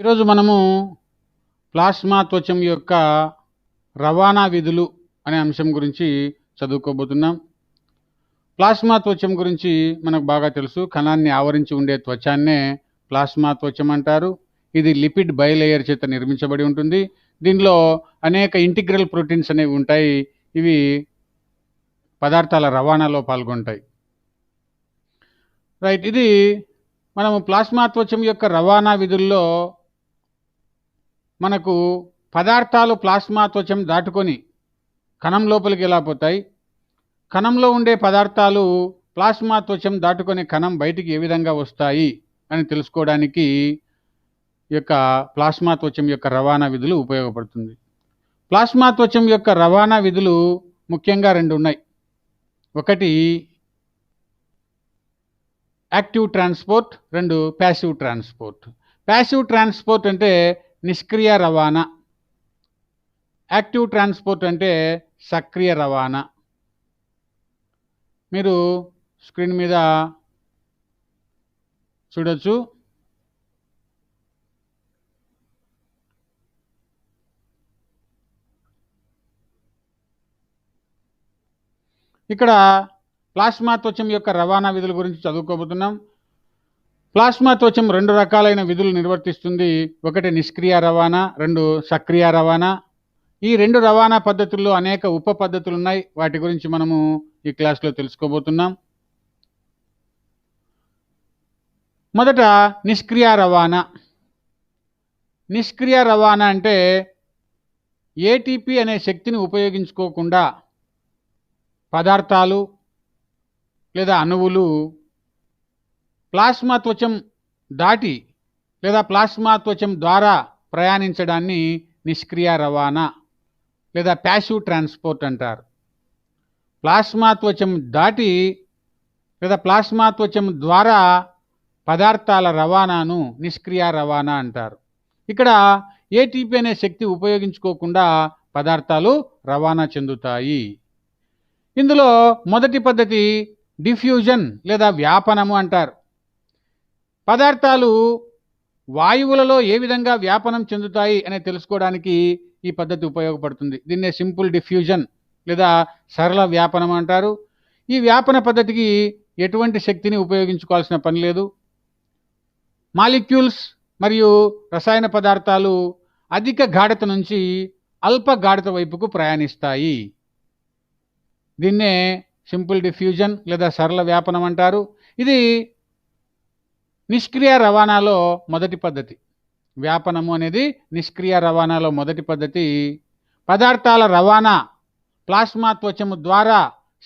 ఈరోజు మనము ప్లాస్మా త్వచం యొక్క రవాణా విధులు అనే అంశం గురించి చదువుకోబోతున్నాం. ప్లాస్మా త్వచం గురించి మనకు బాగా తెలుసు. కణాన్ని ఆవరించి ఉండే త్వచాన్నే ప్లాస్మా త్వచం అంటారు. ఇది లిపిడ్ బైలేయర్ చేత నిర్మించబడి ఉంటుంది. దీనిలో అనేక ఇంటిగ్రల్ ప్రోటీన్స్ అనేవి ఉంటాయి. ఇవి పదార్థాల రవాణాలో పాల్గొంటాయి. రైట్, ఇది మనము ప్లాస్మా త్వచం యొక్క రవాణా విధుల్లో మనకు పదార్థాలు ప్లాస్మా త్వచం దాటుకొని కణం లోపలికి ఎలా పోతాయి, కణంలో ఉండే పదార్థాలు ప్లాస్మా త్వచం దాటుకొని కణం బయటికి ఏ విధంగా వస్తాయి అని తెలుసుకోవడానికి యొక్క ప్లాస్మా త్వచం యొక్క రవాణా విధులు ఉపయోగపడుతుంది. ప్లాస్మా త్వచం యొక్క రవాణా విధులు ముఖ్యంగా రెండు ఉన్నాయి. ఒకటి యాక్టివ్ ట్రాన్స్పోర్ట్, రెండు ప్యాసివ్ ట్రాన్స్పోర్ట్. ప్యాసివ్ ట్రాన్స్పోర్ట్ అంటే నిష్క్రియ రవాణా, యాక్టివ్ ట్రాన్స్పోర్ట్ అంటే సక్రియ రవాణా. మీరు స్క్రీన్ మీద చూడొచ్చు. ఇక్కడ ప్లాస్మా త్వచం యొక్క రవాణా విధుల గురించి చదువుకోబోతున్నాం. ప్లాస్మా త్వచం రెండు రకాలైన విధులు నిర్వర్తిస్తుంది. ఒకటి నిష్క్రియ రవాణా, రెండు సక్రియ రవాణా. ఈ రెండు రవాణా పద్ధతుల్లో అనేక ఉప పద్ధతులు ఉన్నాయి. వాటి గురించి మనము ఈ క్లాస్లో తెలుసుకోబోతున్నాం. మొదట నిష్క్రియ రవాణా. నిష్క్రియ రవాణా అంటే ఏటీపీ అనే శక్తిని ఉపయోగించుకోకుండా పదార్థాలు లేదా అణువులు ప్లాస్మా త్వచం దాటి లేదా ప్లాస్మా త్వచం ద్వారా ప్రయాణించడాన్ని నిష్క్రియ రవాణా లేదా ప్యాసివ్ ట్రాన్స్పోర్ట్ అంటారు. ప్లాస్మా త్వచం దాటి లేదా ప్లాస్మా త్వచం ద్వారా పదార్థాల రవాణాను నిష్క్రియ రవాణా అంటారు. ఇక్కడ ఏటీపీ అనే శక్తి ఉపయోగించుకోకుండా పదార్థాలు రవాణా చెందుతాయి. ఇందులో మొదటి పద్ధతి డిఫ్యూజన్ లేదా వ్యాపనము అంటారు. పదార్థాలు వాయువులలో ఏ విధంగా వ్యాపనం చెందుతాయి అని తెలుసుకోవడానికి ఈ పద్ధతి ఉపయోగపడుతుంది. దీన్నే సింపుల్ డిఫ్యూజన్ లేదా సరళ వ్యాపనం అంటారు. ఈ వ్యాపన పద్ధతికి ఎటువంటి శక్తిని ఉపయోగించుకోవాల్సిన పని లేదు. మాలిక్యూల్స్ మరియు రసాయన పదార్థాలు అధిక గాఢత నుంచి అల్ప గాఢత వైపుకు ప్రయాణిస్తాయి. దీన్నే సింపుల్ డిఫ్యూజన్ లేదా సరళ వ్యాపనం అంటారు. ఇది నిష్క్రియ రవాణాలో మొదటి పద్ధతి. వ్యాపనము అనేది నిష్క్రియ రవాణాలో మొదటి పద్ధతి. పదార్థాల రవాణా ప్లాస్మా త్వచము ద్వారా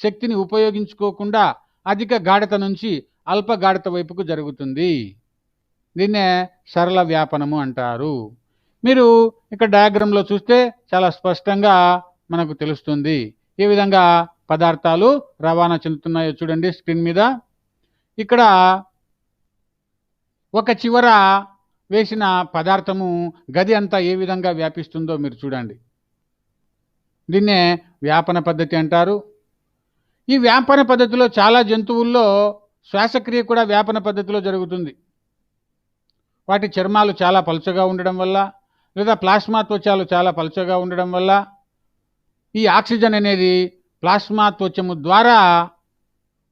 శక్తిని ఉపయోగించుకోకుండా అధిక గాఢత నుంచి అల్ప గాఢత వైపుకు జరుగుతుంది. దీన్నే సరళ వ్యాపనము అంటారు. మీరు ఇక్కడ డయాగ్రామ్లో చూస్తే చాలా స్పష్టంగా మనకు తెలుస్తుంది ఏ విధంగా పదార్థాలు రవాణా చెందుతున్నాయో. చూడండి స్క్రీన్ మీద. ఇక్కడ ఒక చివర వేసిన పదార్థము గది అంతా ఏ విధంగా వ్యాపిస్తుందో మీరు చూడండి. దీన్నే వ్యాపన పద్ధతి అంటారు. ఈ వ్యాపన పద్ధతిలో చాలా జంతువుల్లో శ్వాసక్రియ కూడా వ్యాపన పద్ధతిలో జరుగుతుంది. వాటి చర్మాలు చాలా పలుచగా ఉండడం వల్ల లేదా ప్లాస్మా త్వచాలు చాలా పలుచగా ఉండడం వల్ల ఈ ఆక్సిజన్ అనేది ప్లాస్మా త్వచము ద్వారా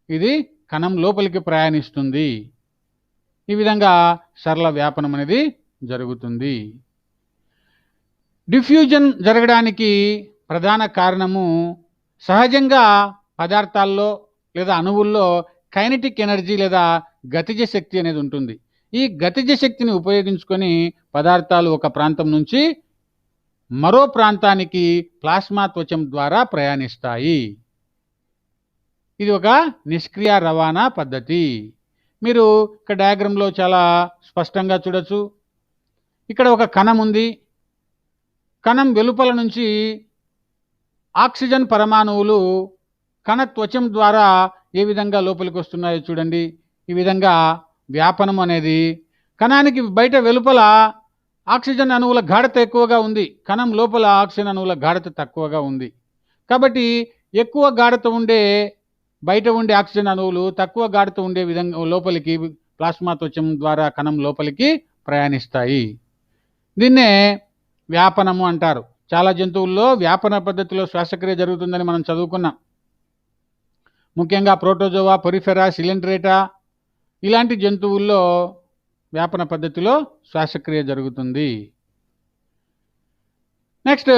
ఇది కణం లోపలికి ప్రయాణిస్తుంది. ఈ విధంగా సరళ వ్యాపనం అనేది జరుగుతుంది. డిఫ్యూజన్ జరగడానికి ప్రధాన కారణము సహజంగా పదార్థాల్లో లేదా అణువుల్లో కైనెటిక్ ఎనర్జీ లేదా గతిజ శక్తి అనేది ఉంటుంది. ఈ గతిజ శక్తిని ఉపయోగించుకొని పదార్థాలు ఒక ప్రాంతం నుంచి మరో ప్రాంతానికి ప్లాస్మా త్వచం ద్వారా ప్రయాణిస్తాయి. ఇది ఒక నిష్క్రియ రవాణా పద్ధతి. మీరు ఇక్కడ డయాగ్రామ్లో చాలా స్పష్టంగా చూడొచ్చు. ఇక్కడ ఒక కణం ఉంది. కణం వెలుపల నుంచి ఆక్సిజన్ పరమాణువులు కణ త్వచం ద్వారా ఏ విధంగా లోపలికి వస్తున్నాయో చూడండి. ఈ విధంగా వ్యాపనం అనేది కణానికి బయట వెలుపల ఆక్సిజన్ అణువుల గాఢత ఎక్కువగా ఉంది, కణం లోపల ఆక్సిజన్ అణువుల గాఢత తక్కువగా ఉంది. కాబట్టి ఎక్కువ గాఢత ఉండే బయట ఉండే ఆక్సిజన్ అణువులు తక్కువ గాఢత ఉండే విధంగా లోపలికి ప్లాస్మా త్వచం ద్వారా కణం లోపలికి ప్రయాణిస్తాయి. దీన్నే వ్యాపనము అంటారు. చాలా జంతువుల్లో వ్యాపన పద్ధతిలో శ్వాసక్రియ జరుగుతుందని మనం చదువుకున్నాం. ముఖ్యంగా ప్రోటోజోవా, పొరిఫెరా, సిలిండ్రేటా ఇలాంటి జంతువుల్లో వ్యాపన పద్ధతిలో శ్వాసక్రియ జరుగుతుంది. Next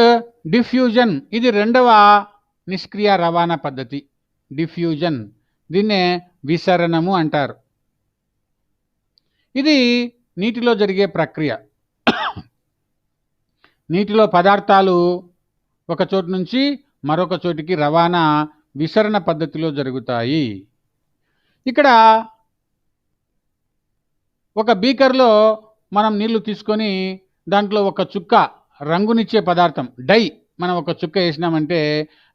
diffusion. ఇది రెండవ నిష్క్రియ రవాణా పద్ధతి. డిఫ్యూజన్, దీన్నే విసరణము అంటారు. ఇది నీటిలో జరిగే ప్రక్రియ. నీటిలో పదార్థాలు ఒక చోటు నుంచి మరొక చోటికి రవాణా విసరణ పద్ధతిలో జరుగుతాయి. ఇక్కడ ఒక బీకర్లో మనం నీళ్లు తీసుకొని దాంట్లో ఒక చుక్క రంగునిచ్చే పదార్థం డై మనం ఒక చుక్క వేసినామంటే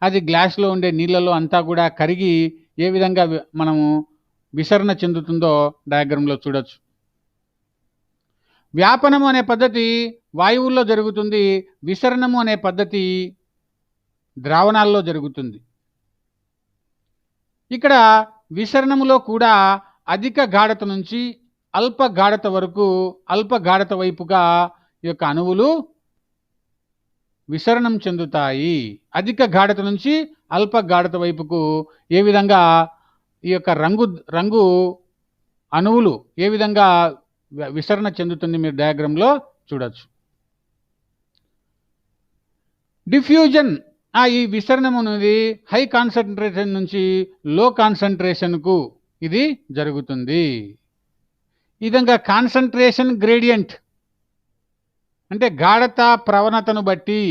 అది గ్లాస్లో ఉండే నీళ్ళలో అంతా కూడా కరిగి ఏ విధంగా మనము విసరణ చెందుతుందో డయాగ్రామ్లో చూడొచ్చు. వ్యాపనము అనే పద్ధతి వాయువుల్లో జరుగుతుంది. విసరణము అనే పద్ధతి ద్రావణాల్లో జరుగుతుంది. ఇక్కడ విసరణములో కూడా అధిక గాఢత నుంచి అల్ప గాఢత వరకు, అల్ప గాఢత వైపుగా ఈ యొక్క అణువులు విసరణం చెందుతాయి. అధిక గాఢత నుంచి అల్ప గాఢత వైపుకు ఏ విధంగా ఈ యొక్క రంగు అణువులు ఏ విధంగా విసరణ చెందుతుంది మీరు డయాగ్రామ్లో చూడొచ్చు. డిఫ్యూజన్, ఈ విసరణం అనేది హై కాన్సన్ట్రేషన్ నుంచి లో కాన్సన్ట్రేషన్కు ఇది జరుగుతుంది. ఈ విధంగా కాన్సన్ట్రేషన్ గ్రేడియంట్ అంటే గాఢత ప్రవణతను బట్టి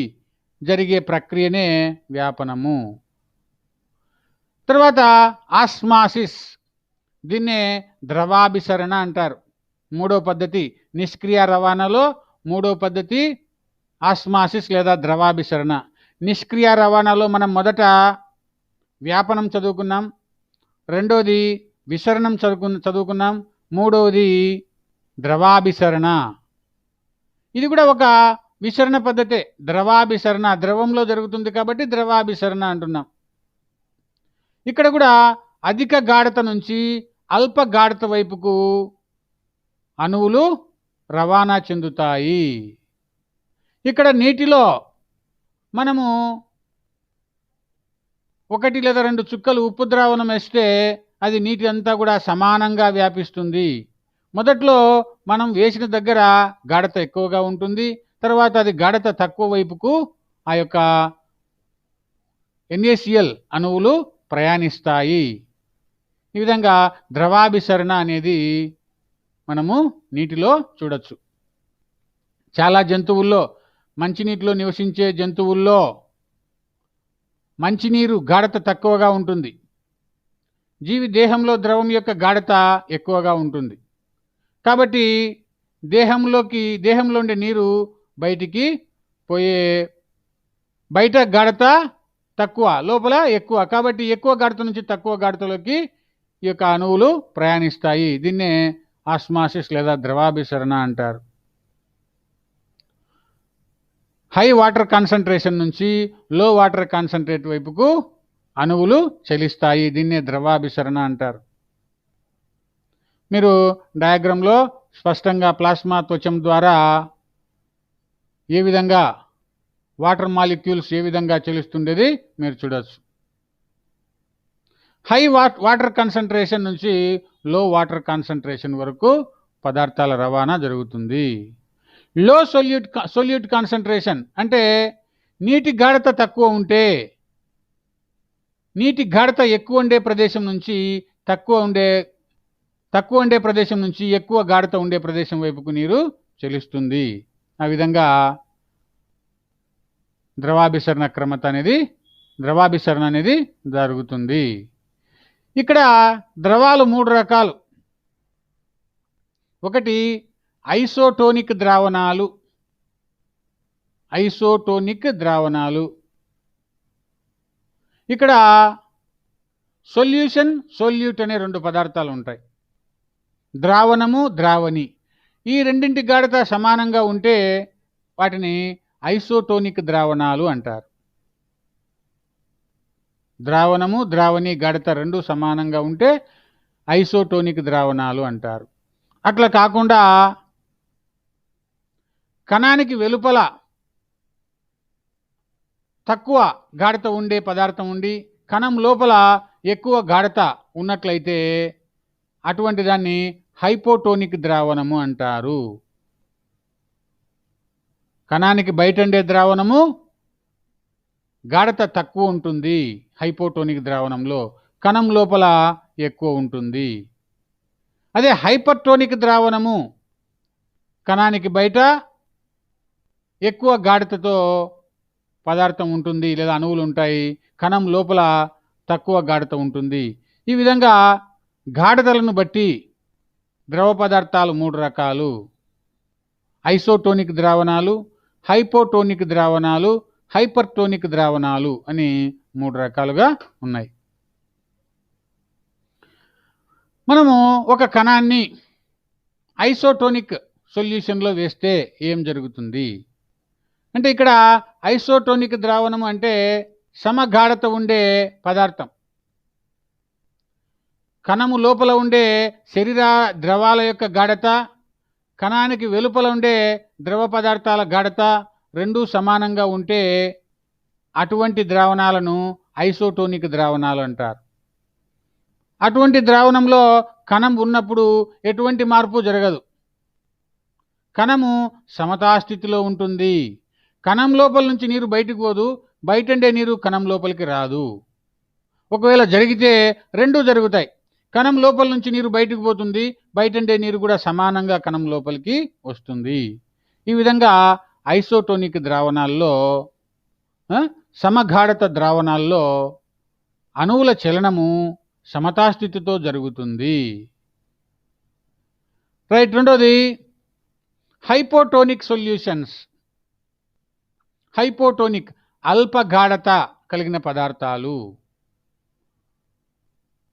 జరిగే ప్రక్రియనే వ్యాపనము. తర్వాత ఆస్మాసిస్, దీన్నే ద్రవాభిసరణ అంటారు. మూడో పద్ధతి నిష్క్రియ రవాణాలో మూడో పద్ధతి ఆస్మాసిస్ లేదా ద్రవాభిసరణ. నిష్క్రియ రవాణాలో మనం మొదట వ్యాపనం చదువుకున్నాం, రెండోది విసరణం చదువుకున్నాం, మూడవది ద్రవాభిసరణ. ఇది కూడా ఒక విసరణ పద్ధతే. ద్రవాభిసరణ ద్రవంలో జరుగుతుంది కాబట్టి ద్రవాభిసరణ అంటున్నాం. ఇక్కడ కూడా అధిక గాఢత నుంచి అల్ప గాఢత వైపుకు అణువులు రవాణా చెందుతాయి. ఇక్కడ నీటిలో మనము ఒకటి లేదా రెండు చుక్కలు ఉప్పు ద్రావణం వేస్తే అది నీటి అంతా కూడా సమానంగా వ్యాపిస్తుంది. మొదట్లో మనం వేసిన దగ్గర గాఢత ఎక్కువగా ఉంటుంది, తర్వాత అది గాఢత తక్కువ వైపుకు ఆ యొక్క NaCl అణువులు ప్రయాణిస్తాయి. ఈ విధంగా ద్రవాభిసరణ అనేది మనము నీటిలో చూడొచ్చు. చాలా జంతువుల్లో, మంచినీటిలో నివసించే జంతువుల్లో మంచినీరు గాఢత తక్కువగా ఉంటుంది. జీవి దేహంలో ద్రవం యొక్క గాఢత ఎక్కువగా ఉంటుంది. కాబట్టి దేహంలో ఉండే నీరు బయటికి బయట గాఢత తక్కువ, లోపల ఎక్కువ. కాబట్టి ఎక్కువ గాఢత నుంచి తక్కువ గాఢతలోకి ఈ యొక్క అణువులు ప్రయాణిస్తాయి. దీన్నే ఆస్మాసిస్ లేదా ద్రవాభిసరణ అంటారు. హై వాటర్ కాన్సన్ట్రేషన్ నుంచి లో వాటర్ కాన్సన్ట్రేట్ వైపుకు అణువులు చలిస్తాయి. దీన్నే ద్రవాభిసరణ అంటారు. మీరు డయాగ్రామ్లో స్పష్టంగా ప్లాస్మా త్వచం ద్వారా ఏ విధంగా వాటర్ మాలిక్యూల్స్ ఏ విధంగా చలిస్తుండేది మీరు చూడొచ్చు. హై వాటర్ కాన్సన్ట్రేషన్ నుంచి లో వాటర్ కాన్సన్ట్రేషన్ వరకు పదార్థాల రవాణా జరుగుతుంది. లో సొల్యూట్ కాన్సన్ట్రేషన్ అంటే నీటి గాఢత తక్కువ ఉంటే, నీటి గాఢత ఎక్కువ ఉండే ప్రదేశం నుంచి తక్కువ ఉండే ప్రదేశం నుంచి ఎక్కువ గాఢత ఉండే ప్రదేశం వైపుకు నీరు చెలుస్తుంది. ఆ విధంగా ద్రవాభిసరణ అనేది జరుగుతుంది. ఇక్కడ ద్రవాలు మూడు రకాలు. ఒకటి ఐసోటోనిక్ ద్రావణాలు. ఇక్కడ సొల్యూట్ అనే రెండు పదార్థాలు ఉంటాయి. ద్రావణము, ద్రావణి. ఈ రెండింటి గాఢత సమానంగా ఉంటే వాటిని ఐసోటోనిక్ ద్రావణాలు అంటారు. ద్రావణము, ద్రావణి గాఢత రెండు సమానంగా ఉంటే ఐసోటోనిక్ ద్రావణాలు అంటారు. అట్లా కాకుండా కణానికి వెలుపల తక్కువ గాఢత ఉండే పదార్థం ఉండి కణం లోపల ఎక్కువ గాఢత ఉన్నట్లయితే అటువంటి దాన్ని హైపోటోనిక్ ద్రావణము అంటారు. కణానికి బయట ఉండే ద్రావణము గాఢత తక్కువ ఉంటుంది హైపోటోనిక్ ద్రావణంలో, కణం లోపల ఎక్కువ ఉంటుంది. అదే హైపర్టోనిక్ ద్రావణము కణానికి బయట ఎక్కువ గాఢతతో పదార్థం ఉంటుంది లేదా అణువులు ఉంటాయి, కణం లోపల తక్కువ గాఢత ఉంటుంది. ఈ విధంగా గాఢతలను బట్టి ద్రవ పదార్థాలు 3 రకాలు: ఐసోటోనిక్ ద్రావణాలు, హైపోటోనిక్ ద్రావణాలు, హైపర్టోనిక్ ద్రావణాలు అని 3 రకాలుగా ఉన్నాయి. మనము ఒక కణాన్ని ఐసోటోనిక్ సొల్యూషన్లో వేస్తే ఏం జరుగుతుంది అంటే, ఇక్కడ ఐసోటోనిక్ ద్రావణం అంటే సమగాఢత ఉండే పదార్థం. కణము లోపల ఉండే శరీర ద్రవాల యొక్క గాఢత, కణానికి వెలుపల ఉండే ద్రవ పదార్థాల గాఢత రెండూ సమానంగా ఉంటే అటువంటి ద్రావణాలను ఐసోటోనిక్ ద్రావణాలు అంటారు. అటువంటి ద్రావణంలో కణం ఉన్నప్పుడు ఎటువంటి మార్పు జరగదు. కణము సమతాస్థితిలో ఉంటుంది. కణం లోపల నుంచి నీరు బయటకు పోదు, బయటండే నీరు కణం లోపలికి రాదు. ఒకవేళ జరిగితే రెండూ జరుగుతాయి. కణం లోపల నుంచి నీరు బయటకు పోతుంది, బయటండే నీరు కూడా సమానంగా కణం లోపలికి వస్తుంది. ఈ విధంగా ఐసోటోనిక్ ద్రావణాల్లో, సమగాఢత ద్రావణాల్లో అణువుల చలనము సమతాస్థితితో జరుగుతుంది. రైట్. రెండోది హైపోటోనిక్ సొల్యూషన్స్. హైపోటోనిక్ అల్ప గాఢత కలిగిన పదార్థాలు.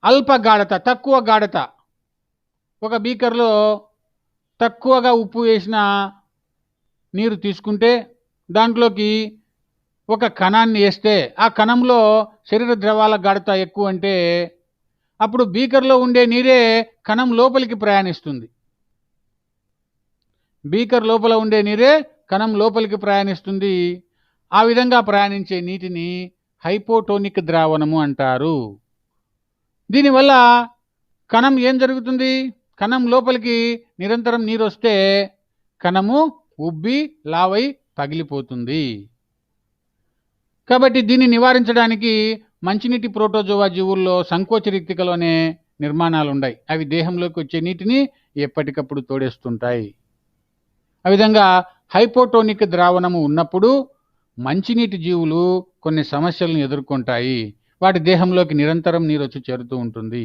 అల్ప గాఢత, తక్కువ గాఢత. ఒక బీకర్లో తక్కువగా ఉప్పు వేసిన నీరు తీసుకుంటే దాంట్లోకి ఒక కణాన్ని వేస్తే ఆ కణంలో శరీర ద్రవాల గాఢత ఎక్కువ అంటే అప్పుడు బీకర్లో ఉండే నీరే కణం లోపలికి ప్రయాణిస్తుంది. బీకర్ లోపల ఉండే నీరే కణం లోపలికి ప్రయాణిస్తుంది. ఆ విధంగా ప్రయాణించే నీటిని హైపోటోనిక్ ద్రావణము అంటారు. దీనివల్ల కణం ఏం జరుగుతుంది? కణం లోపలికి నిరంతరం నీరు వస్తే కణము ఉబ్బి లావై పగిలిపోతుంది. కాబట్టి దీన్ని నివారించడానికి మంచినీటి ప్రోటోజోవా జీవుల్లో సంకోచరిక్తికలు అనే నిర్మాణాలు ఉన్నాయి. అవి దేహంలోకి వచ్చే నీటిని ఎప్పటికప్పుడు తోడేస్తుంటాయి. ఆ విధంగా హైపోటోనిక్ ద్రావణము ఉన్నప్పుడు మంచినీటి జీవులు కొన్ని సమస్యలను ఎదుర్కొంటాయి. వాటి దేహంలోకి నిరంతరం నీరు వచ్చి చేరుతూ ఉంటుంది.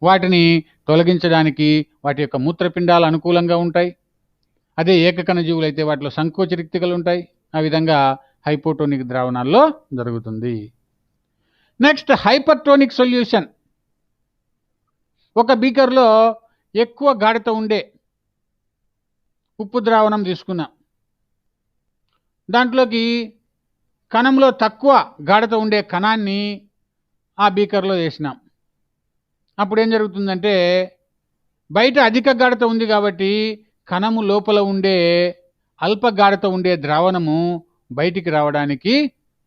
వాటిని తొలగించడానికి వాటి యొక్క మూత్రపిండాలు అనుకూలంగా ఉంటాయి. అదే ఏకకణ జీవులు అయితే వాటిలో సంకోచరిక్తికలు ఉంటాయి. ఆ విధంగా హైపోటోనిక్ ద్రావణాల్లో జరుగుతుంది. Next hypertonic solution. ఒక బీకర్లో ఎక్కువ గాఢత ఉండే ఉప్పు ద్రావణం తీసుకున్నాం. దాంట్లోకి కణంలో తక్కువ గాఢత ఉండే కణాన్ని ఆ బీకర్లో వేసినాం. అప్పుడు ఏం జరుగుతుందంటే బయట అధిక గాఢత ఉంది కాబట్టి కణము లోపల ఉండే అల్ప గాఢత ఉండే ద్రావణము బయటికి రావడానికి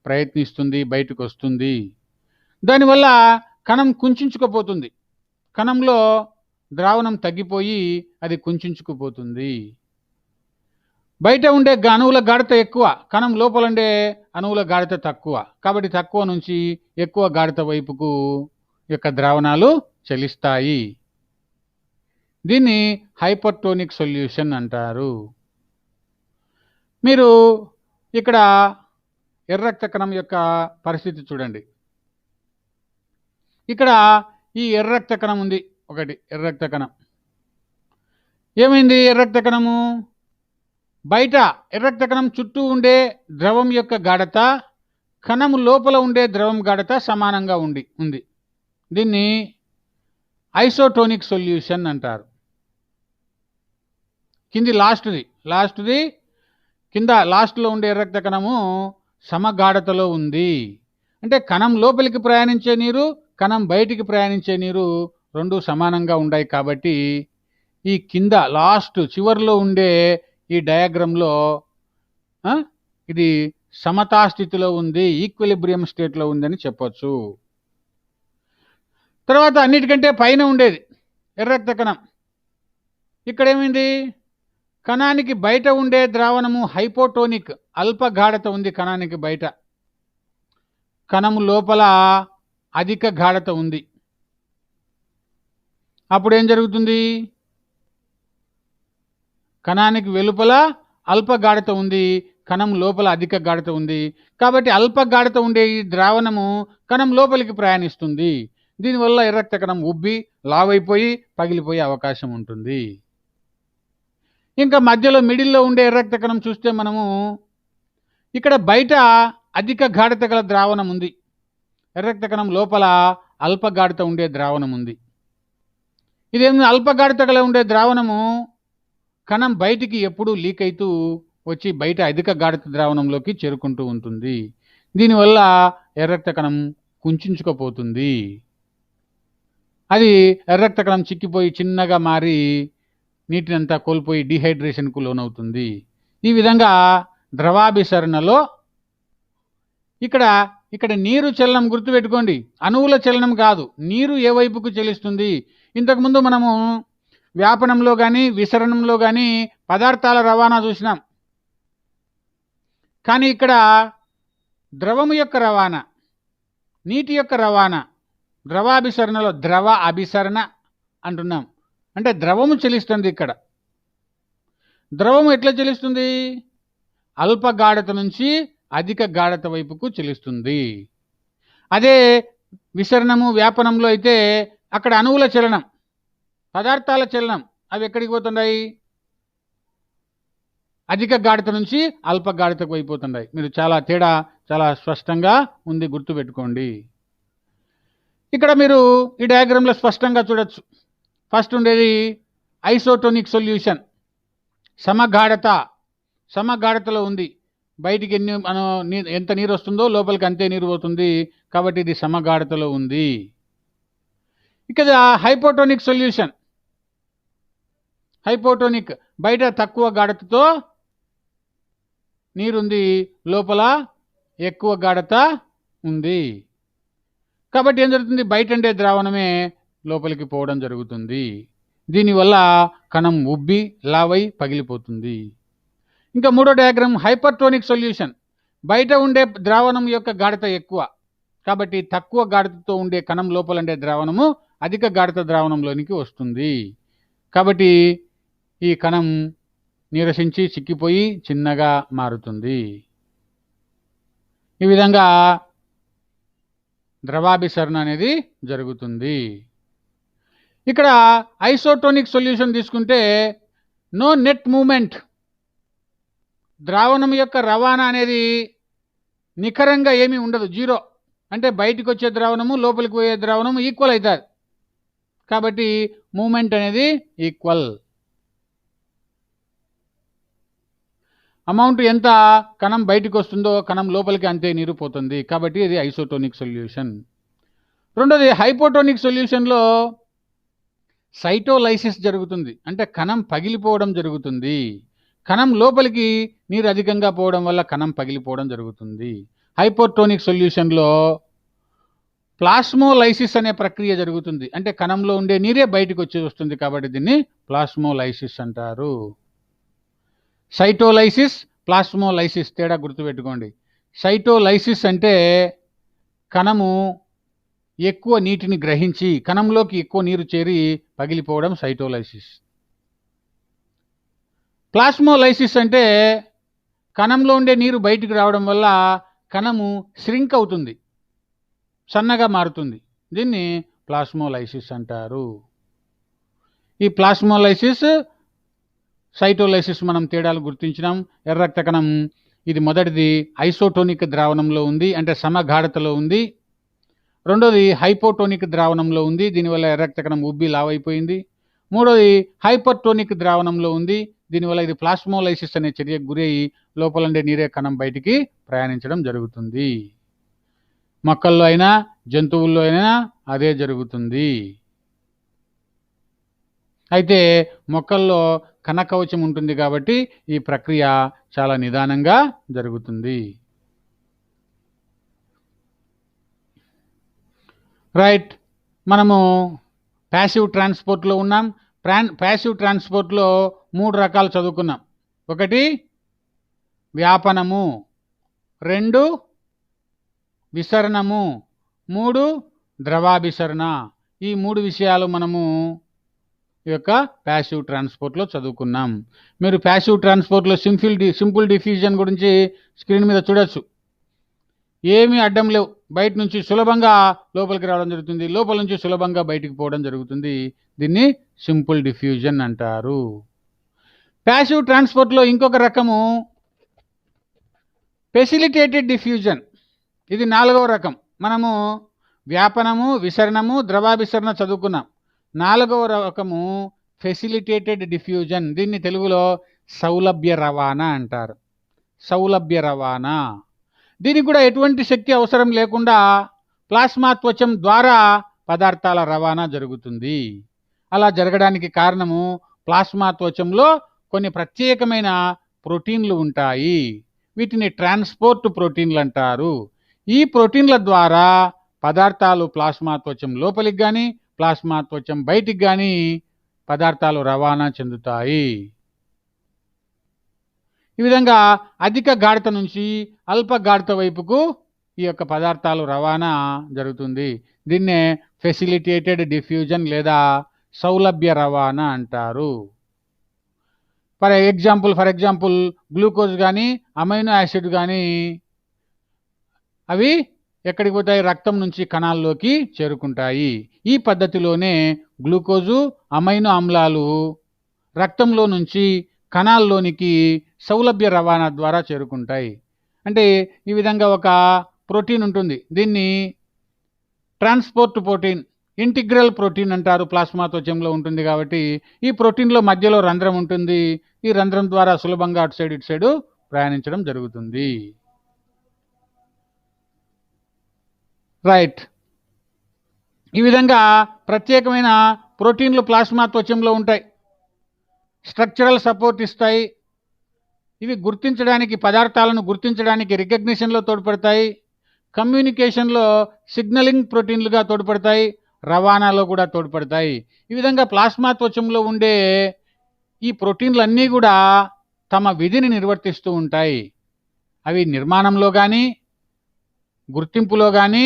ప్రయత్నిస్తుంది, బయటకు వస్తుంది. దానివల్ల కణం కుంచుకుపోతుంది. కణంలో ద్రావణం తగ్గిపోయి అది కుంచుకుపోతుంది. బయట ఉండే అణువుల గాఢత ఎక్కువ, కణం లోపల ఉండే అణువుల గాఢత తక్కువ. కాబట్టి తక్కువ నుంచి ఎక్కువ గాఢత వైపుకు యొక్క ద్రావణాలు చలిస్తాయి. దీన్ని హైపర్టోనిక్ సొల్యూషన్ అంటారు. మీరు ఇక్కడ ఎర్రక్త కణం యొక్క పరిస్థితి చూడండి. ఇక్కడ ఈ ఎర్రక్త కణం ఉంది, ఒకటి ఎర్రక్త కణం. ఏమైంది? ఎర్రక్త కణము బయట ఎర్రక్త కణం చుట్టూ ఉండే ద్రవం యొక్క గాఢత కణం లోపల ఉండే ద్రవం గాఢత సమానంగా ఉంది. దీన్ని ఐసోటోనిక్ సొల్యూషన్ అంటారు. కింది లాస్ట్ది కింద లాస్ట్లో ఉండే ఎర్రక్త కణము సమగాఢతలో ఉంది. అంటే కణం లోపలికి ప్రయాణించే నీరు, కణం బయటికి ప్రయాణించే నీరు రెండు సమానంగా ఉన్నాయి. కాబట్టి ఈ కింద లాస్ట్ చివర్లో ఉండే ఈ డయాగ్రామ్లో ఆ? ఇది సమతా స్థితిలో ఉంది, ఈక్విలిబ్రియం స్టేట్లో ఉందని చెప్పొచ్చు. తర్వాత అన్నిటికంటే పైన ఉండేది ఎర్ర రక్త కణం. ఇక్కడ ఏమైంది? కణానికి బయట ఉండే ద్రావణము హైపోటోనిక్, అల్ప గాఢత ఉంది కణానికి బయట, కణము లోపల అధిక గాఢత ఉంది. అప్పుడు ఏం జరుగుతుంది? కణానికి వెలుపల అల్ప గాఢత ఉంది, కణం లోపల అధిక గాఢత ఉంది. కాబట్టి అల్ప గాఢత ఉండే ఈ ద్రావణము కణం లోపలికి ప్రయాణిస్తుంది. దీనివల్ల ఎర్ర రక్త కణం ఉబ్బి లావైపోయి పగిలిపోయే అవకాశం ఉంటుంది. ఇంకా మధ్యలో మిడిల్లో ఉండే ఎర్ర రక్త కణం చూస్తే మనము ఇక్కడ బయట అధిక గాఢత గల ద్రావణం ఉంది, ఎర్ర రక్త కణం లోపల అల్ప గాఢత ఉండే ద్రావణం ఉంది. ఇదేమి అల్ప గాఢత గల ఉండే ద్రావణము కణం బయటికి ఎప్పుడూ లీక్ అవుతూ వచ్చి బయట అధిక గాఢత ద్రావణంలోకి చేరుకుంటూ ఉంటుంది. దీనివల్ల ఎర్ర రక్త కణం కుంచుకుపోతుంది. అది ఎర్ర రక్త కణం చిక్కిపోయి చిన్నగా మారి నీటినంతా కోల్పోయి డిహైడ్రేషన్కు లోనవుతుంది. ఈ విధంగా ద్రవాభిసరణలో ఇక్కడ నీరు చలనం గుర్తుపెట్టుకోండి, అణువుల చలనం కాదు, నీరు ఏ వైపుకు చలిస్తుంది. ఇంతకుముందు మనము వ్యాపనంలో కానీ విసరణంలో కానీ పదార్థాల రవాణా చూసినాం. కానీ ఇక్కడ ద్రవము యొక్క రవాణా, నీటి యొక్క రవాణా, ద్రవాభిసరణలో ద్రవ అభిసరణ అంటున్నాం. అంటే ద్రవము చలిస్తుంది. ఇక్కడ ద్రవము ఎట్లా చలిస్తుంది? అల్ప గాఢత నుంచి అధిక గాఢత వైపుకు చలిస్తుంది. అదే విసరణము వ్యాపనంలో అయితే అక్కడ అణువుల చలనం, పదార్థాల చలనం, అవి ఎక్కడికి పోతున్నాయి? అధిక గాఢత నుంచి అల్ప గాఢతకు అయిపోతున్నాయి. మీరు తేడా చాలా స్పష్టంగా ఉంది, గుర్తుపెట్టుకోండి. ఇక్కడ మీరు ఈ డయాగ్రామ్లో స్పష్టంగా చూడొచ్చు. ఫస్ట్ ఉండేది ఐసోటోనిక్ సొల్యూషన్, సమగాఢతలో ఉంది. బయటికి ఎంత నీరు వస్తుందో లోపలికి అంతే నీరు పోతుంది, కాబట్టి ఇది సమగాఢతలో ఉంది. ఇక హైపోటోనిక్ సొల్యూషన్, హైపోటోనిక్ బయట తక్కువ గాఢతతో నీరుంది, లోపల ఎక్కువ గాఢత ఉంది. కాబట్టి ఏం జరుగుతుంది? బయట ఉండే ద్రావణమే లోపలికి పోవడం జరుగుతుంది. దీనివల్ల కణం ఉబ్బి లావై పగిలిపోతుంది. ఇంకా మూడో డయాగ్రామ్ హైపర్టోనిక్ సొల్యూషన్, బయట ఉండే ద్రావణం యొక్క గాఢత ఎక్కువ, కాబట్టి తక్కువ గాఢతతో ఉండే కణం లోపల ఉండే ద్రావణము అధిక గాఢత ద్రావణంలోనికి వస్తుంది. కాబట్టి ఈ కణం నీరసించి చిక్కిపోయి చిన్నగా మారుతుంది. ఈ విధంగా ద్రవాభిసరణ అనేది జరుగుతుంది. ఇక్కడ ఐసోటోనిక్ సొల్యూషన్ తీసుకుంటే నో నెట్ మూమెంట్, ద్రావణం యొక్క రవాణా అనేది నికరంగా ఏమీ ఉండదు, జీరో. అంటే బయటికి వచ్చే ద్రావణము లోపలికి పోయే ద్రావణము ఈక్వల్ అవుతుంది, కాబట్టి మూమెంట్ అనేది ఈక్వల్. అమౌంట్ ఎంత కణం బయటికి వస్తుందో కణం లోపలికి అంతే నీరు పోతుంది, కాబట్టి ఇది ఐసోటోనిక్ సొల్యూషన్. రెండోది హైపోటోనిక్ సొల్యూషన్లో సైటోలైసిస్ జరుగుతుంది, అంటే కణం పగిలిపోవడం జరుగుతుంది. కణం లోపలికి నీరు అధికంగా పోవడం వల్ల కణం పగిలిపోవడం జరుగుతుంది. హైపోటోనిక్ సొల్యూషన్లో ప్లాస్మోలైసిస్ అనే ప్రక్రియ జరుగుతుంది, అంటే కణంలో ఉండే నీరే బయటకు వచ్చి వస్తుంది, కాబట్టి దీన్ని ప్లాస్మోలైసిస్ అంటారు. సైటోలైసిస్, ప్లాస్మోలైసిస్ తేడా గుర్తుపెట్టుకోండి. సైటోలైసిస్ అంటే కణము ఎక్కువ నీటిని గ్రహించి కణంలోకి ఎక్కువ నీరు చేరి పగిలిపోవడం సైటోలైసిస్. ప్లాస్మోలైసిస్ అంటే కణంలో ఉండే నీరు బయటికి రావడం వల్ల కణము ష్రింక్ అవుతుంది, సన్నగా మారుతుంది, దీన్ని ప్లాస్మోలైసిస్ అంటారు. ఈ ప్లాస్మోలైసిస్, సైటోలైసిస్ మనం తేడాలు గుర్తించినాం. ఎర్ర రక్త కణం ఇది మొదటిది ఐసోటోనిక్ ద్రావణంలో ఉంది, అంటే సమగాఢతలో ఉంది. రెండోది హైపోటోనిక్ ద్రావణంలో ఉంది, దీనివల్ల ఎర్ర రక్త కణం ఉబ్బి లావైపోయింది. మూడోది హైపర్టోనిక్ ద్రావణంలో ఉంది, దీనివల్ల ఇది ప్లాస్మోలైసిస్ అనే చర్యకు గురై లోపల ఉండే నీరే కణం బయటికి ప్రయాణించడం జరుగుతుంది. మొక్కల్లో అయినా జంతువుల్లో అయినా అదే జరుగుతుంది. అయితే మొక్కల్లో కణకవచం ఉంటుంది కాబట్టి ఈ ప్రక్రియ చాలా నిదానంగా జరుగుతుంది. రైట్, మనము ప్యాసివ్ ట్రాన్స్పోర్ట్లో ఉన్నాం. ప్యాసివ్ ట్రాన్స్పోర్ట్లో 3 రకాలు చదువుకున్నాం. 1 వ్యాపనము, 2 విసరణము, 3 ద్రవాభిసరణ. ఈ 3 విషయాలు మనము ఈ యొక్క ప్యాసివ్ ట్రాన్స్పోర్ట్లో చదువుకున్నాం. మీరు ప్యాసివ్ ట్రాన్స్పోర్ట్లో సింపుల్ డిఫ్యూజన్ గురించి స్క్రీన్ మీద చూడొచ్చు. ఏమీ అడ్డం లేవు, బయట నుంచి సులభంగా లోపలికి రావడం జరుగుతుంది, లోపల నుంచి సులభంగా బయటికి పోవడం జరుగుతుంది. దీన్ని సింపుల్ డిఫ్యూజన్ అంటారు. ప్యాసివ్ ట్రాన్స్పోర్ట్లో ఇంకొక రకము ఫెసిలిటేటెడ్ డిఫ్యూజన్. ఇది 4వ రకం. మనము వ్యాపనము, విసరణము, ద్రవాభిసరణ చదువుకున్నాం. 4వ రకము ఫెసిలిటేటెడ్ డిఫ్యూజన్. దీన్ని తెలుగులో సౌలభ్య రవాణా అంటారు. సౌలభ్య రవాణా. దీనికి కూడా ఎటువంటి శక్తి అవసరం లేకుండా ప్లాస్మా త్వచం ద్వారా పదార్థాల రవాణా జరుగుతుంది. అలా జరగడానికి కారణము ప్లాస్మా త్వచంలో కొన్ని ప్రత్యేకమైన ప్రోటీన్లు ఉంటాయి. వీటిని ట్రాన్స్పోర్ట్ ప్రోటీన్లు అంటారు. ఈ ప్రోటీన్ల ద్వారా పదార్థాలు ప్లాస్మా త్వచం లోపలికి కానీ ప్లాస్మా త్వచం బయటికి కానీ పదార్థాలు రవాణా చెందుతాయి. ఈ విధంగా అధిక గాఢత నుంచి అల్ప గాఢత వైపుకు ఈ యొక్క పదార్థాలు రవాణా జరుగుతుంది. దీన్నే ఫెసిలిటేటెడ్ డిఫ్యూజన్ లేదా సౌలభ్య రవాణా అంటారు. ఫర్ ఎగ్జాంపుల్ గ్లూకోజ్ కానీ అమైనో యాసిడ్ కానీ అవి ఎక్కడికి పోతాయి? రక్తం నుంచి కణాల్లోకి చేరుకుంటాయి. ఈ పద్ధతిలోనే గ్లూకోజు, అమైనో ఆమ్లాలు రక్తంలో నుంచి కణాల్లోనికి సౌలభ్య రవాణా ద్వారా చేరుకుంటాయి. అంటే ఈ విధంగా ఒక ప్రోటీన్ ఉంటుంది. దీన్ని ట్రాన్స్పోర్ట్ ప్రోటీన్, ఇంటిగ్రల్ ప్రోటీన్ అంటారు. ప్లాస్మా త్వచంలో ఉంటుంది కాబట్టి ఈ ప్రోటీన్లో మధ్యలో రంధ్రం ఉంటుంది. ఈ రంధ్రం ద్వారా సులభంగా అటు సైడ్ ఇటు సైడు ప్రయాణించడం జరుగుతుంది. రైట్, ఈ విధంగా ప్రత్యేకమైన ప్రోటీన్లు ప్లాస్మా త్వచంలో ఉంటాయి. స్ట్రక్చరల్ సపోర్ట్ ఇస్తాయి. ఇవి గుర్తించడానికి, పదార్థాలను గుర్తించడానికి రికగ్నిషన్లో తోడ్పడతాయి. కమ్యూనికేషన్లో సిగ్నలింగ్ ప్రోటీన్లుగా తోడ్పడతాయి. రవాణాలో కూడా తోడ్పడతాయి. ఈ విధంగా ప్లాస్మా త్వచంలో ఉండే ఈ ప్రోటీన్లన్నీ కూడా తమ విధిని నిర్వర్తిస్తూ ఉంటాయి. అవి నిర్మాణంలో కానీ, గుర్తింపులో కానీ,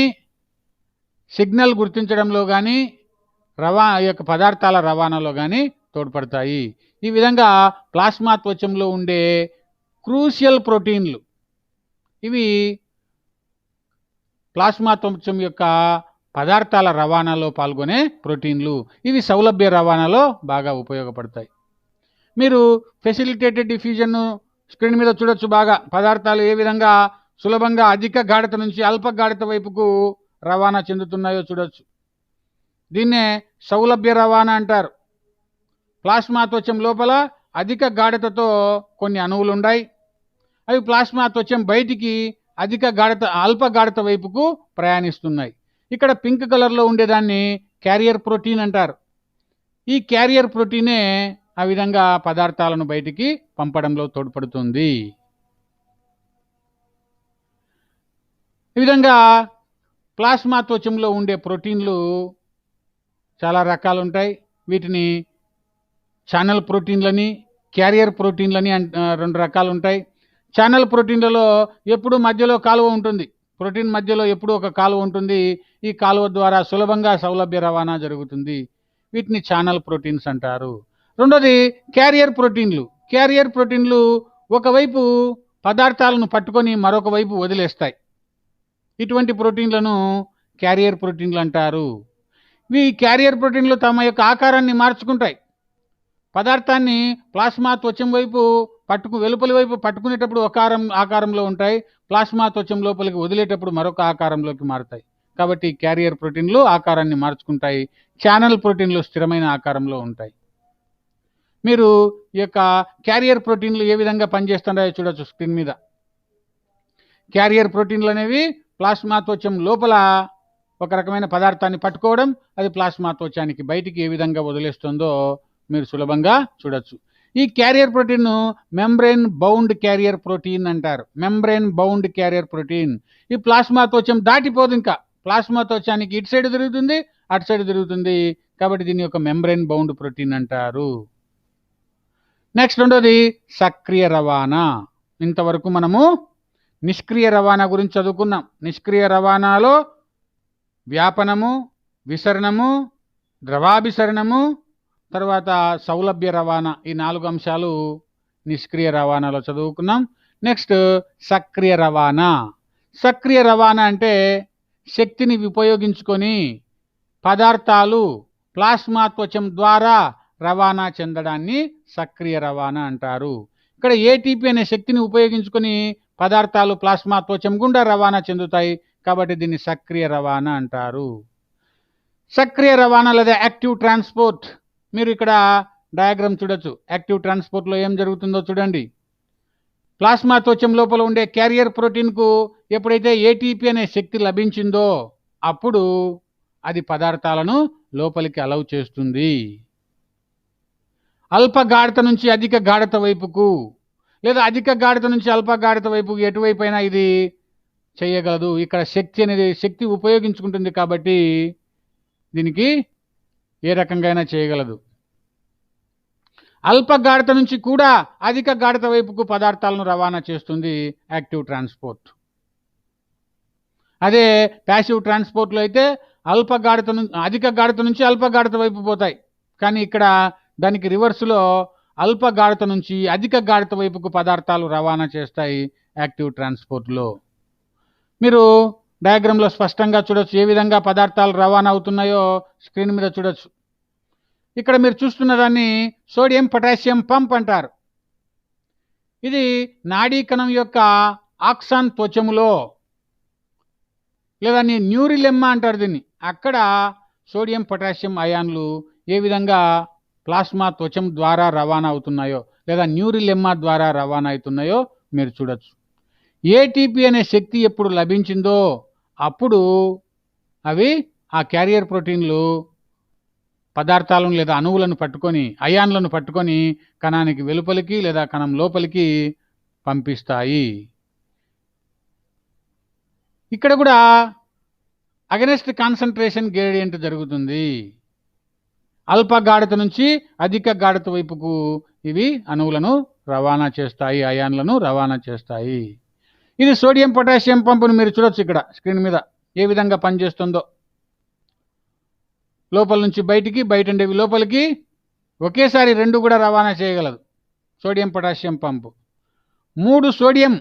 సిగ్నల్ గుర్తించడంలో కానీ, ఈ యొక్క పదార్థాల రవాణాలో కానీ తోడ్పడతాయి. ఈ విధంగా ప్లాస్మా త్వచంలో ఉండే క్రూషియల్ ప్రోటీన్లు, ఇవి ప్లాస్మా త్వచం యొక్క పదార్థాల రవాణాలో పాల్గొనే ప్రోటీన్లు. ఇవి సౌలభ్య రవాణాలో బాగా ఉపయోగపడతాయి. మీరు ఫెసిలిటేటెడ్ డిఫ్యూజన్ను స్క్రీన్ మీద చూడొచ్చు. బాగా పదార్థాలు ఏ విధంగా సులభంగా అధిక గాఢత నుంచి అల్ప గాఢత వైపుకు రవాణా చెందుతున్నాయో చూడొచ్చు. దీన్నే సౌలభ్య రవాణా అంటారు. ప్లాస్మా త్వచం లోపల అధిక గాఢతతో కొన్ని అణువులు ఉన్నాయి. అవి ప్లాస్మా త్వచం బయటికి అల్ప గాఢత వైపుకు ప్రయాణిస్తున్నాయి. ఇక్కడ పింక్ కలర్లో ఉండేదాన్ని క్యారియర్ ప్రోటీన్ అంటారు. ఈ క్యారియర్ ప్రోటీనే ఆ విధంగా పదార్థాలను బయటికి పంపడంలో తోడ్పడుతుంది. ఈ విధంగా ప్లాస్మా త్వచంలో ఉండే ప్రోటీన్లు చాలా రకాలు ఉంటాయి. వీటిని ఛానల్ ప్రోటీన్లని, క్యారియర్ ప్రోటీన్లని 2 రకాలు ఉంటాయి. ఛానల్ ప్రోటీన్లలో ఎప్పుడు మధ్యలో కాలువ ఉంటుంది. ప్రోటీన్ మధ్యలో ఎప్పుడు ఒక కాలువ ఉంటుంది. ఈ కాలువ ద్వారా సులభంగా సౌలభ్య రవాణా జరుగుతుంది. వీటిని ఛానల్ ప్రోటీన్స్ అంటారు. రెండోది క్యారియర్ ప్రోటీన్లు. క్యారియర్ ప్రోటీన్లు ఒకవైపు పదార్థాలను పట్టుకొని మరొక వైపు వదిలేస్తాయి. ఇటువంటి ప్రోటీన్లను క్యారియర్ ప్రోటీన్లు అంటారు. ఈ క్యారియర్ ప్రోటీన్లు తమ యొక్క ఆకారాన్ని మార్చుకుంటాయి. పదార్థాన్ని ప్లాస్మా త్వచం వైపు వెలుపలి వైపు పట్టుకునేటప్పుడు ఒక ఆకారంలో ఉంటాయి. ప్లాస్మా త్వచం లోపలికి వదిలేటప్పుడు మరొక ఆకారంలోకి మారుతాయి. కాబట్టి క్యారియర్ ప్రోటీన్లు ఆకారాన్ని మార్చుకుంటాయి. ఛానల్ ప్రోటీన్లు స్థిరమైన ఆకారంలో ఉంటాయి. మీరు ఈ యొక్క క్యారియర్ ప్రోటీన్లు ఏ విధంగా పనిచేస్తున్నాయో చూడొచ్చు స్క్రీన్ మీద. క్యారియర్ ప్రోటీన్లు అనేవి ప్లాస్మా త్వచం లోపల ఒక రకమైన పదార్థాన్ని పట్టుకోవడం, అది ప్లాస్మా త్వచానికి బయటికి ఏ విధంగా వదిలేస్తుందో మీరు సులభంగా చూడొచ్చు. ఈ carrier protein membrane bound carrier protein అంటారు. మెంబ్రెయిన్ బౌండ్ క్యారియర్ ప్రోటీన్ ఈ ప్లాస్మా త్వచం దాటిపోదు. ఇంకా ప్లాస్మా త్వచానికి ఇటు సైడ్ తిరుగుతుంది, అటు సైడ్ తిరుగుతుంది. కాబట్టి దీని యొక్క మెంబ్రెయిన్ బౌండ్ ప్రోటీన్ అంటారు. నెక్స్ట్ రెండోది సక్రియ రవాణా. ఇంతవరకు మనము నిష్క్రియ రవాణా గురించి చదువుకున్నాం. నిష్క్రియ రవాణాలో వ్యాపనము, విసరణము, ద్రవాభిసరణము, తర్వాత సౌలభ్య రవాణా, ఈ 4 అంశాలు నిష్క్రియ రవాణాలో చదువుకున్నాం. నెక్స్ట్ సక్రియ రవాణా. సక్రియ రవాణా అంటే శక్తిని ఉపయోగించుకొని పదార్థాలు ప్లాస్మా త్వచం ద్వారా రవాణా చెందడాన్ని సక్రియ రవాణా అంటారు. ఇక్కడ ఏటీపీ అనే శక్తిని ఉపయోగించుకొని పదార్థాలు ప్లాస్మా త్వచం గుండా రవాణా చెందుతాయి. కాబట్టి దీన్ని సక్రియ రవాణా అంటారు. సక్రియ రవాణా లేదా యాక్టివ్ ట్రాన్స్పోర్ట్. మీరు ఇక్కడ డయాగ్రామ్ చూడొచ్చు. యాక్టివ్ ట్రాన్స్పోర్ట్లో ఏం జరుగుతుందో చూడండి. ప్లాస్మా త్వచం లోపల ఉండే క్యారియర్ ప్రోటీన్కు ఎప్పుడైతే ఏటీపీ అనే శక్తి లభించిందో అప్పుడు అది పదార్థాలను లోపలికి అలౌ చేస్తుంది. అల్ప గాఢత నుంచి అధిక గాఢత వైపుకు లేదా అధిక గాఢత నుంచి అల్ప గాఢత వైపుకు ఎటువైపు అయినా ఇది చేయగలదు. ఇక్కడ శక్తి అనేది శక్తి ఉపయోగించుకుంటుంది కాబట్టి దీనికి ఏ రకంగా అయినా చేయగలదు. అల్ప గాఢత నుంచి కూడా అధిక గాఢత వైపుకు పదార్థాలను రవాణా చేస్తుంది యాక్టివ్ ట్రాన్స్పోర్ట్. అదే ప్యాసివ్ ట్రాన్స్పోర్ట్లో అయితే అధిక గాఢత నుంచి అల్ప గాఢత వైపు పోతాయి. కానీ ఇక్కడ దానికి రివర్స్లో అల్ప గాఢత నుంచి అధిక గాఢత వైపుకు పదార్థాలు రవాణా చేస్తాయి యాక్టివ్ ట్రాన్స్పోర్ట్లో. మీరు డయాగ్రామ్లో స్పష్టంగా చూడొచ్చు ఏ విధంగా పదార్థాలు రవాణా అవుతున్నాయో స్క్రీన్ మీద చూడొచ్చు. ఇక్కడ మీరు చూస్తున్న దాన్ని సోడియం పొటాషియం పంప్ అంటారు. ఇది నాడీ కణం యొక్క ఆక్సాన్ త్వచములో లేదా న్యూరిలెమ్మా అంటారు దీన్ని. అక్కడ సోడియం పొటాషియం అయాన్లు ఏ విధంగా ప్లాస్మా త్వచం ద్వారా రవాణా అవుతున్నాయో లేదా న్యూరిలెమ్మా ద్వారా రవాణా అవుతున్నాయో మీరు చూడొచ్చు. ఏటీపీ అనే శక్తి ఎప్పుడు లభించిందో అప్పుడు అవి ఆ క్యారియర్ ప్రోటీన్లు పదార్థాలను లేదా అణువులను పట్టుకొని అయాన్లను పట్టుకొని కణానికి వెలుపలికి లేదా కణం లోపలికి పంపిస్తాయి. ఇక్కడ కూడా అగెనెస్ట్ కాన్సంట్రేషన్ గ్రేడియంట్ జరుగుతుంది. అల్ప గాఢత నుంచి అధిక గాఢత వైపుకు ఇవి అణువులను రవాణా చేస్తాయి, అయాన్లను రవాణా చేస్తాయి. ఇది సోడియం పొటాషియం పంపును మీరు చూడొచ్చు ఇక్కడ స్క్రీన్ మీద ఏ విధంగా పనిచేస్తుందో. లోపల నుంచి బయటికి, బయట ఉండేవి లోపలికి ఒకేసారి 2 కూడా రవాణా చేయగలదు సోడియం పొటాషియం పంపు. 3 సోడియం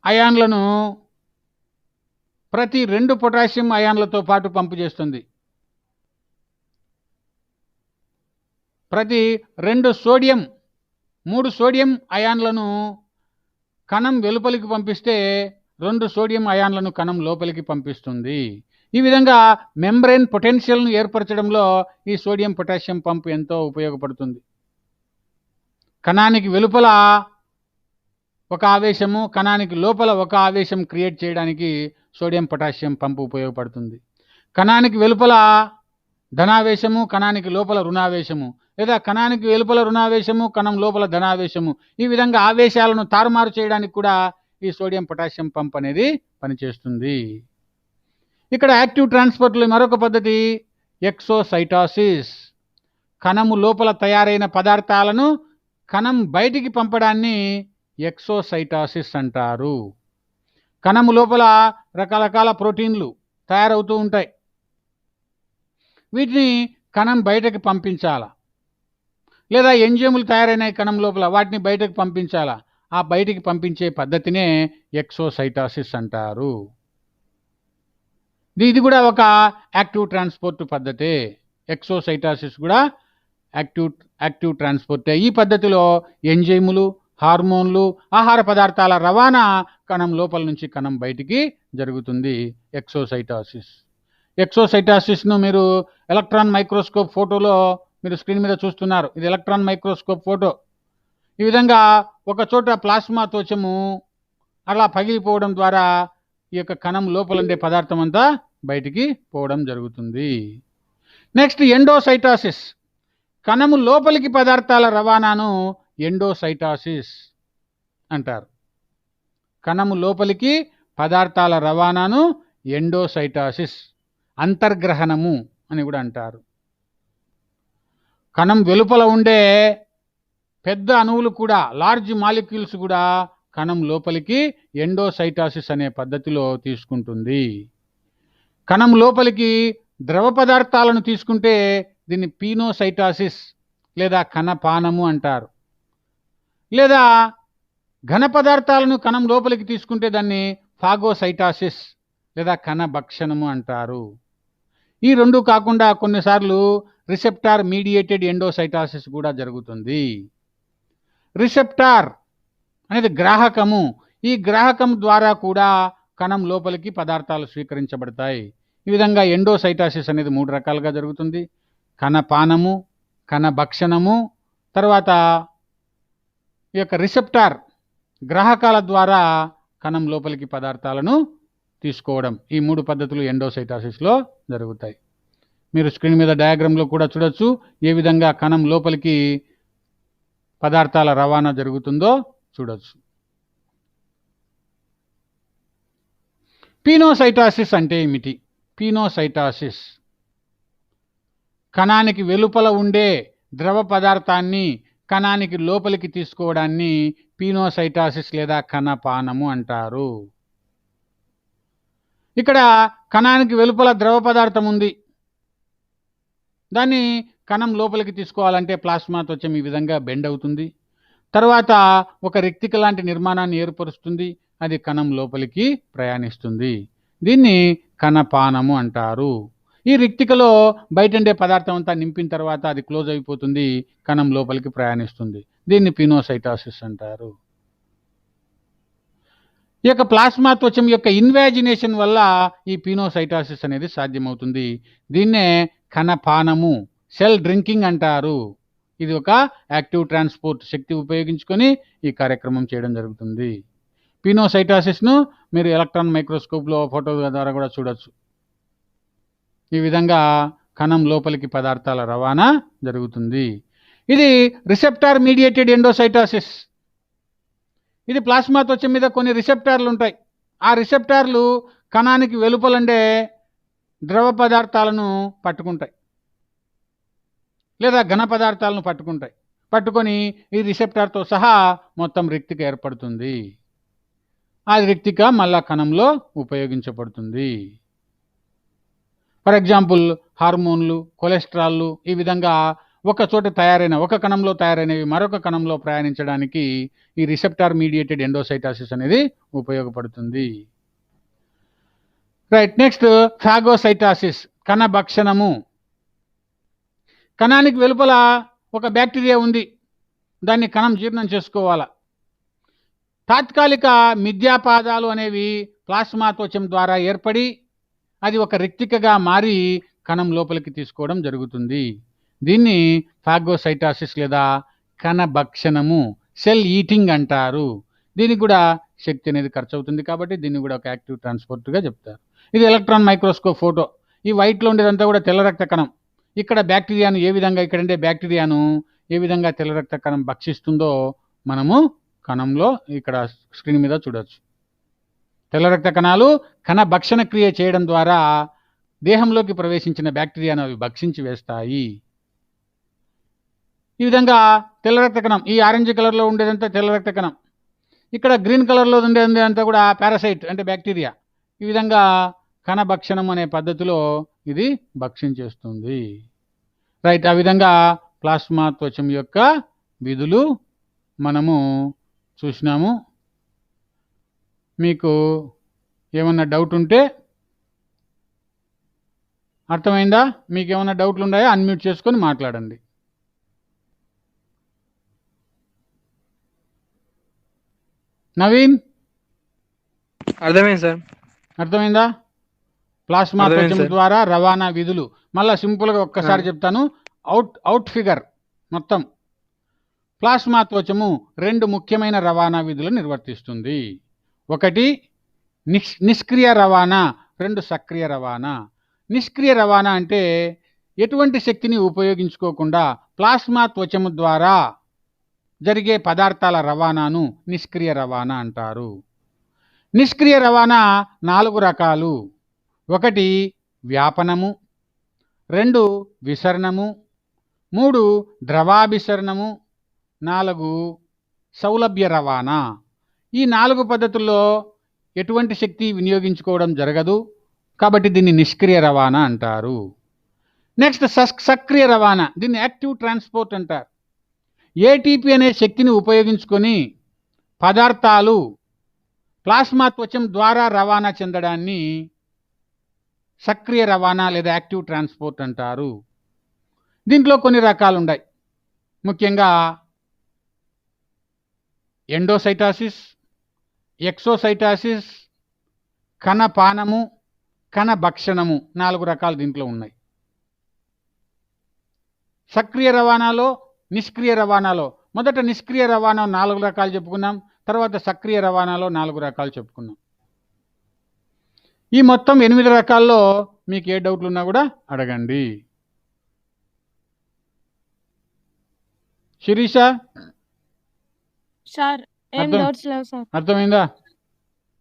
అయాన్లను ప్రతి 2 పొటాషియం అయాన్లతో పాటు పంపు చేస్తుంది. ప్రతి 3 సోడియం అయాన్లను కణం వెలుపలికి పంపిస్తే 2 సోడియం అయాన్లను కణం లోపలికి పంపిస్తుంది. ఈ విధంగా మెంబ్రెయిన్ పొటెన్షియల్ను ఏర్పరచడంలో ఈ సోడియం పొటాషియం పంపు ఎంతో ఉపయోగపడుతుంది. కణానికి వెలుపల ఒక ఆవేశము, కణానికి లోపల ఒక ఆవేశం క్రియేట్ చేయడానికి సోడియం పొటాషియం పంపు ఉపయోగపడుతుంది. కణానికి వెలుపల ధనావేశము, కణానికి లోపల రుణావేశము, లేదా కణానికి వెలుపల రుణావేశము, కణం లోపల ధనావేశము, ఈ విధంగా ఆవేశాలను తారుమారు చేయడానికి కూడా ఈ సోడియం పొటాషియం పంప్ అనేది పనిచేస్తుంది. ఇక్కడ యాక్టివ్ ట్రాన్స్పోర్ట్లో మరొక పద్ధతి ఎక్సోసైటోసిస్. కణము లోపల తయారైన పదార్థాలను కణం బయటికి పంపడాన్ని ఎక్సోసైటోసిస్ అంటారు. కణము లోపల రకరకాల ప్రోటీన్లు తయారవుతూ ఉంటాయి. వీటిని కణం బయటకు పంపించాలా, లేదా ఎంజైములు తయారైన కణం లోపల వాటిని బయటకు పంపించాలా. ఆ బయటికి పంపించే పద్ధతినే ఎక్సోసైటోసిస్ అంటారు. ఇది కూడా ఒక యాక్టివ్ ట్రాన్స్పోర్ట్ పద్ధతే. ఎక్సోసైటోసిస్ కూడా యాక్టివ్ ట్రాన్స్పోర్టే. ఈ పద్ధతిలో ఎంజైములు, హార్మోన్లు, ఆహార పదార్థాల రవాణా కణం లోపల నుంచి కణం బయటికి జరుగుతుంది ఎక్సోసైటోసిస్. ఎక్సోసైటోసిస్ను మీరు ఎలక్ట్రాన్ మైక్రోస్కోప్ ఫోటోలో మీరు స్క్రీన్ మీద చూస్తున్నారు. ఇది ఎలక్ట్రాన్ మైక్రోస్కోప్ ఫోటో. ఈ విధంగా ఒక చోట ప్లాస్మా త్వచము అలా పగిలిపోవడం ద్వారా ఈ యొక్క కణం లోపల ఉండే పదార్థం అంతా బయటికి పోవడం జరుగుతుంది. Next endocytosis. కణము లోపలికి పదార్థాల రవాణాను ఎండోసైటాసిస్ అంటారు. కణము లోపలికి పదార్థాల రవాణాను ఎండోసైటాసిస్, అంతర్గ్రహణము అని కూడా అంటారు. కణం వెలుపల ఉండే పెద్ద అణువులు కూడా, లార్జ్ మాలిక్యూల్స్ కూడా కణం లోపలికి ఎండోసైటాసిస్ అనే పద్ధతిలో తీసుకుంటుంది. కణం లోపలికి ద్రవ పదార్థాలను తీసుకుంటే దీన్ని పీనోసైటాసిస్ లేదా కణపానము అంటారు. లేదా ఘన పదార్థాలను కణం లోపలికి తీసుకుంటే దాన్ని ఫాగోసైటాసిస్ లేదా కణభక్షణము అంటారు. ఈ రెండు కాకుండా కొన్నిసార్లు రిసెప్టార్ మీడియేటెడ్ ఎండోసైటాసిస్ కూడా జరుగుతుంది. రిసెప్టార్ అనేది గ్రాహకము. ఈ గ్రాహకం ద్వారా కూడా కణం లోపలికి పదార్థాలు స్వీకరించబడతాయి. ఈ విధంగా ఎండోసైటాసిస్ అనేది 3 రకాలుగా జరుగుతుంది. కణపానము, కణభక్షణము, తర్వాత ఈ యొక్క రిసెప్టార్ గ్రాహకాల ద్వారా కణం లోపలికి పదార్థాలను తీసుకోవడం. ఈ 3 పద్ధతులు ఎండోసైటాసిస్లో జరుగుతాయి. మీరు స్క్రీన్ మీద డయాగ్రామ్లో కూడా చూడొచ్చు ఏ విధంగా కణం లోపలికి పదార్థాల రవాణా జరుగుతుందో చూడొచ్చు. పీనోసైటాసిస్ అంటే ఏమిటి? పీనోసైటాసిస్ కణానికి వెలుపల ఉండే ద్రవ పదార్థాన్ని కణానికి లోపలికి తీసుకోవడాన్ని పీనోసైటాసిస్ లేదా కణపానము అంటారు. ఇక్కడ కణానికి వెలుపల ద్రవ పదార్థం ఉంది, దాన్ని కణం లోపలికి తీసుకోవాలంటే ప్లాస్మా త్వచం ఈ విధంగా బెండ్ అవుతుంది. తర్వాత ఒక రెక్టిక లాంటి నిర్మాణాన్ని ఏర్పరుస్తుంది, అది కణం లోపలికి ప్రయాణిస్తుంది. దీన్ని కణపానము అంటారు. ఈ రెక్టికలో బయటండే పదార్థం అంతా నింపిన తర్వాత అది క్లోజ్ అయిపోతుంది, కణం లోపలికి ప్రయాణిస్తుంది. దీన్ని పీనోసైటాసిస్ అంటారు. ఈ యొక్క ప్లాస్మా త్వచం యొక్క ఇన్వాజినేషన్ వల్ల ఈ పీనోసైటాసిస్ అనేది సాధ్యమవుతుంది. దీన్నే కణపానము, సెల్ డ్రింకింగ్ అంటారు. ఇది ఒక యాక్టివ్ ట్రాన్స్పోర్ట్ శక్తి ఉపయోగించుకొని ఈ కార్యక్రమం చేయడం జరుగుతుంది. పీనోసైటాసిస్ను మీరు ఎలక్ట్రాన్ మైక్రోస్కోప్లో ఫోటో ద్వారా కూడా చూడొచ్చు. ఈ విధంగా కణం లోపలికి పదార్థాల రవాణా జరుగుతుంది. ఇది రిసెప్టార్ మీడియేటెడ్ ఎండోసైటాసిస్. ఇది ప్లాస్మా త్వచం మీద కొన్ని రిసెప్టార్లు ఉంటాయి. ఆ రిసెప్టార్లు కణానికి వెలుపలండే ద్రవ పదార్థాలను పట్టుకుంటాయి లేదా ఘన పదార్థాలను పట్టుకొని ఈ రిసెప్టార్తో సహా మొత్తం రెక్టిక ఏర్పడుతుంది. ఆ రెక్టిక మళ్ళా కణంలో ఉపయోగించబడుతుంది. ఫర్ ఎగ్జాంపుల్ హార్మోన్లు, కొలెస్ట్రాల్లు ఈ విధంగా ఒక కణంలో తయారైనవి మరొక కణంలో ప్రయాణించడానికి ఈ రిసెప్టార్ మీడియేటెడ్ ఎండోసైటాసిస్ అనేది ఉపయోగపడుతుంది. రైట్, నెక్స్ట్ ఫాగోసైటాసిస్, కణభక్షణము. కణానికి వెలుపల ఒక బ్యాక్టీరియా ఉంది, దాన్ని కణం జీర్ణం చేసుకోవాలా. తాత్కాలిక మిథ్యాపాదాలు అనేవి ప్లాస్మా త్వచం ద్వారా ఏర్పడి అది ఒక రెక్టికగా మారి కణం లోపలికి తీసుకోవడం జరుగుతుంది. దీన్ని ఫాగోసైటాసిస్ లేదా కణభక్షణము, సెల్ ఈటింగ్ అంటారు. దీనికి కూడా శక్తి అనేది ఖర్చు అవుతుంది కాబట్టి దీన్ని కూడా ఒక యాక్టివ్ ట్రాన్స్పోర్ట్గా చెప్తారు. ఇది ఎలక్ట్రాన్ మైక్రోస్కోప్ ఫోటో. ఈ వైట్లో ఉండేదంతా కూడా తెల్ల రక్త కణం. ఇక్కడ బ్యాక్టీరియాను ఇక్కడండే బ్యాక్టీరియాను ఏ విధంగా తెల్ల రక్త కణం భక్షిస్తుందో మనము కణంలో ఇక్కడ స్క్రీన్ మీద చూడొచ్చు. తెల్ల రక్త కణాలు కణ భక్షణ క్రియ చేయడం ద్వారా దేహంలోకి ప్రవేశించిన బ్యాక్టీరియాను అవి భక్షించి వేస్తాయి. ఈ విధంగా తెల్ల రక్త కణం, ఈ ఆరెంజ్ కలర్లో ఉండేదంతా తెల్ల రక్త కణం, ఇక్కడ గ్రీన్ కలర్లో ఉండేదంతా కూడా పారాసైట్ అంటే బ్యాక్టీరియా. ఈ విధంగా కణ భక్షణం అనే పద్ధతిలో ఇది భక్షించేస్తుంది. రైట్, ఆ విధంగా ప్లాస్మా త్వచం యొక్క విధులు మనము చూసినాము. మీకు ఏమన్నా డౌట్ ఉంటే, అర్థమైందా? మీకు ఏమన్నా డౌట్లు ఉన్నాయా? అన్మ్యూట్ చేసుకొని మాట్లాడండి. నవీన్, అర్థమైంది సార్. అర్థమైందా? ప్లాస్మా త్వచం ద్వారా రవాణా విధులు మళ్ళా సింపుల్గా ఒక్కసారి చెప్తాను. అవుట్ ఫిగర్ మొత్తం. ప్లాస్మా త్వచము 2 ముఖ్యమైన రవాణా విధులను నిర్వర్తిస్తుంది. ఒకటి నిష్క్రియ రవాణా, 2 సక్రియ రవాణా. నిష్క్రియ రవాణా అంటే ఎటువంటి శక్తిని ఉపయోగించుకోకుండా ప్లాస్మా త్వచము ద్వారా జరిగే పదార్థాల రవాణాను నిష్క్రియ రవాణా అంటారు. నిష్క్రియ రవాణా 4 రకాలు. 1 వ్యాపనము, 2 విసరణము, 3 ద్రవాభిసరణము, 4 సౌలభ్య రవాణా. ఈ 4 పద్ధతుల్లో ఎటువంటి శక్తి వినియోగించుకోవడం జరగదు, కాబట్టి దీన్ని నిష్క్రియ రవాణా అంటారు. నెక్స్ట్ సక్రియ రవాణా, దీన్ని యాక్టివ్ ట్రాన్స్పోర్ట్ అంటారు. ఏటీపీ అనే శక్తిని ఉపయోగించుకొని పదార్థాలు ప్లాస్మా త్వచం ద్వారా రవాణా చెందడాన్ని సక్రియ రవాణా లేదా యాక్టివ్ ట్రాన్స్పోర్ట్ అంటారు. దీంట్లో కొన్ని రకాలు ఉన్నాయి. ముఖ్యంగా ఎండోసైటాసిస్, ఎక్సోసైటాసిస్, కణపానము, కణభక్షణము 4 రకాలు దీంట్లో ఉన్నాయి. సక్రియ రవాణాలో, నిష్క్రియ రవాణాలో మొదట నిష్క్రియ రవాణా 4 రకాలు చెప్పుకున్నాం, తర్వాత సక్రియ రవాణాలో 4 రకాలు చెప్పుకున్నాం. ఈ మొత్తం 8 రకాల్లో మీకు ఏ డౌట్లు ఉన్నా కూడా అడగండి. శిరీష, సార్ ఏం డౌట్స్ లేవు సార్. అర్థమైందా?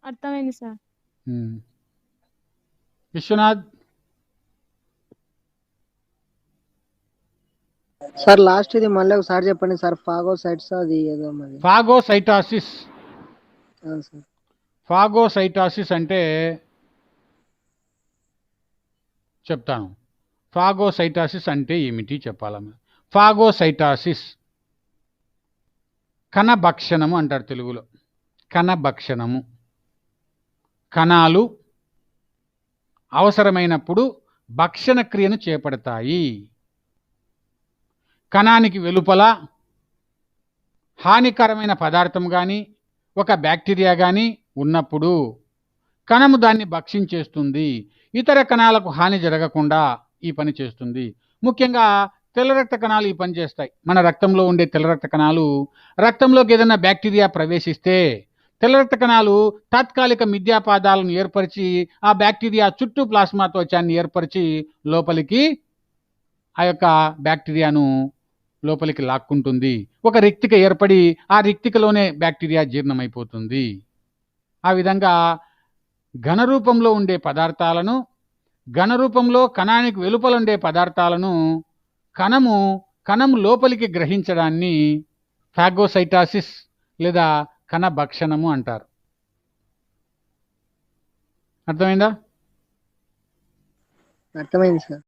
అర్థమైంది సార్. విశ్వనాథ్ సార్ లాస్ట్ ఇది మళ్ళీ ఒకసారి చెప్పండి సార్. ఫాగోసైట్స్ అది ఏదో మరి. ఫాగోసైటాసిస్. సార్ ఫాగోసైటాసిస్ అంటే చెప్తాను. ఫాగోసైటాసిస్ అంటే ఏమిటి చెప్పాలమ్మా. ఫాగోసైటాసిస్ కణభక్షణము అంటారు తెలుగులో. కణభక్షణము, కణాలు అవసరమైనప్పుడు భక్షణ క్రియను చేపడతాయి. కణానికి వెలుపల హానికరమైన పదార్థం కానీ ఒక బ్యాక్టీరియా కానీ ఉన్నప్పుడు కణము దాన్ని భక్షించేస్తుంది. ఇతర కణాలకు హాని జరగకుండా ఈ పని చేస్తుంది. ముఖ్యంగా తెల్ల రక్త కణాలు ఈ పని చేస్తాయి. మన రక్తంలో ఉండే తెల్ల రక్త కణాలు రక్తంలోకి ఏదైనా బ్యాక్టీరియా ప్రవేశిస్తే తెల్ల రక్త కణాలు తాత్కాలిక మిథ్యాపాదాలను ఏర్పరిచి ఆ బ్యాక్టీరియా చుట్టూ ప్లాస్మా త్వచాన్ని ఏర్పరిచి లోపలికి ఆ యొక్క బ్యాక్టీరియాను లోపలికి లాక్కుంటుంది. ఒక రిక్తిక ఏర్పడి ఆ రిక్తికలోనే బ్యాక్టీరియా జీర్ణమైపోతుంది. ఆ విధంగా ఘనరూపంలో ఉండే పదార్థాలను, ఘనరూపంలో కణానికి వెలుపల ఉండే పదార్థాలను కణము లోపలికి గ్రహించడాన్ని ఫాగోసైటాసిస్ లేదా కణభక్షణము అంటారు. అర్థమైందా? అర్థమైంది సార్.